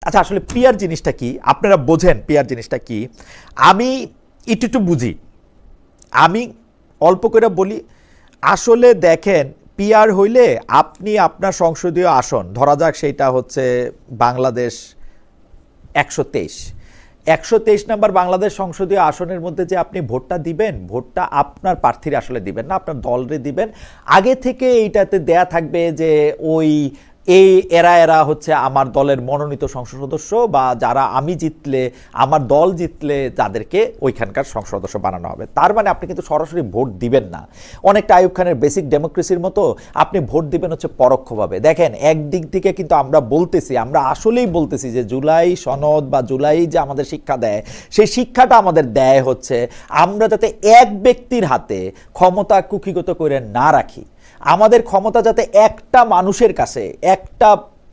আচ্ছা, আসলে পিয়ার জিনিসটা কি আপনারা বোঝেন? পিয়ার জিনিসটা কি আমি একটু বুঝি, আমি অল্প করে বলি। আসলে দেখেন, পিয়ার হইলে আপনি আপনার সংসদীয় আসন, ধরা যাক সেইটা হচ্ছে বাংলাদেশ 123 নাম্বার বাংলাদেশ সংসদীয় আসনের মধ্যে যে আপনি ভোটটা দিবেন, ভোটটা আপনার প্রার্থীর আসলে দিবেন না, আপনার দলরে দিবেন। আগে থেকে এইটাতে দেয়া থাকবে যে ওই এরা হচ্ছে আমার দলের মনোনীত সংসদ সদস্য, বা যারা আমি জিতলে, আমার দল জিতলে তাদেরকে ওইখানকার সংসদ সদস্য বানানো হবে। তার মানে আপনি কিন্তু সরাসরি ভোট দিবেন না, অনেকটা আইয়ুব খানের বেসিক ডেমোক্রেসির মতো আপনি ভোট দিবেন হচ্ছে পরোক্ষভাবে। দেখেন, একদিক থেকে কিন্তু আমরা বলতেছি, আমরা আসলেই বলতেছি যে জুলাই সনদ বা জুলাই যে আমাদের শিক্ষা দেয়, সেই শিক্ষাটা আমাদের দেয় হচ্ছে আমরা যাতে এক ব্যক্তির হাতে ক্ষমতা কুক্ষিগত করে না রাখি, আমাদের ক্ষমতা যাতে একটা মানুষের কাছে একটা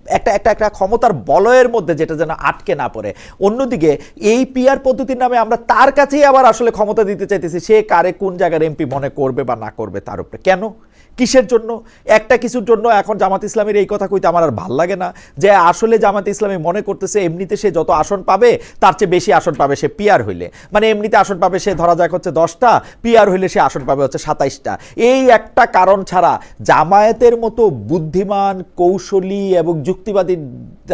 একটা একটা একটা ক্ষমতার বলয়ের মধ্যে যেটা যেন আটকে না পড়ে। অন্যদিকে এই পিআর পদ্ধতির নামে আমরা তার কাছেই আবার আসলে ক্ষমতা দিতে চাইতেছি, সে কারে কোন জায়গার এমপি মনে করবে বা না করবে তার উপরে। কেন, কিসের জন্য? একটা কিছুর জন্য। এখন জামাত ইসলামের এই কথা কইতে আমার আর ভাল লাগে না যে আসলে জামাত ইসলামী মনে করতেছে এমনিতে সে যত আসন পাবে তার চেয়ে বেশি আসন পাবে সে পিআর হইলে। মানে এমনিতে আসন পাবে সে ধরা যাক হচ্ছে 10টা, পিআর হইলে সে আসন পাবে হচ্ছে 27টা। এই একটা কারণ ছাড়া জামায়াতের মতো বুদ্ধিমান, কৌশলী এবং যুক্তিবাদী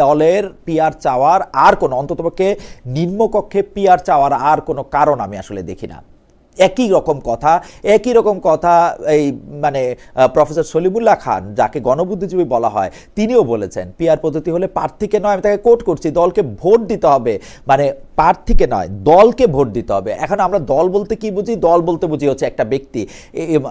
দলের পিআর চাওয়ার আর কোনো, অন্ততপক্ষে নিম্নকক্ষে পিআর চাওয়ার আর কোনো কারণ আমি আসলে দেখি না। একই রকম কথা এই মানে প্রফেসর সলিমুল্লাহ খান, যাকে গণবুদ্ধিজীবী বলা হয়, তিনিও বলেছেন পিআর পদ্ধতি হলে প্রার্থীকে নয়, আমি তাকে কোট করছি, দলকে ভোট দিতে হবে। মানে প্রার্থীকে নয়, দলকে ভোট দিতে হবে। এখন আমরা দল বলতে কি বুঝি? দল বলতে বুঝি হচ্ছে একটা ব্যক্তি।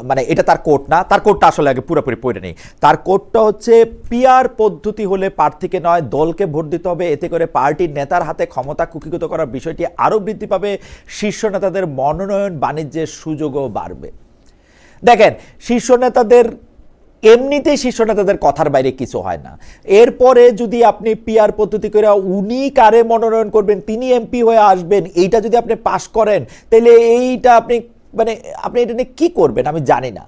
মানে এটা তার কোট না, তার কোটটা আসলে আগে পুরোপুরি পড়ে নেই। তার কোটটা হচ্ছে পিআর পদ্ধতি হলে প্রার্থীকে নয়, দলকে ভোট দিতে হবে। এতে করে পার্টির নেতার হাতে ক্ষমতা কুক্ষিগত করার বিষয়টি আরও বৃদ্ধি পাবে, শীর্ষ নেতাদের মনোনয়ন বাণিজ্যের সুযোগও বাড়বে। দেখেন, শীর্ষ নেতাদের এমনিতেই শীর্ষ নেতাদের কথার বাইরে কিছু হয় না। এরপরে যদি আপনি পিআর পদ্ধতি করে উনি কারে মনোনয়ন করবেন, তিনি এমপি হয়ে আসবেন, এইটা যদি আপনি পাশ করেন, তাহলে এইটা আপনি মানে আপনি এটা নিয়ে কি করবেন আমি জানি না।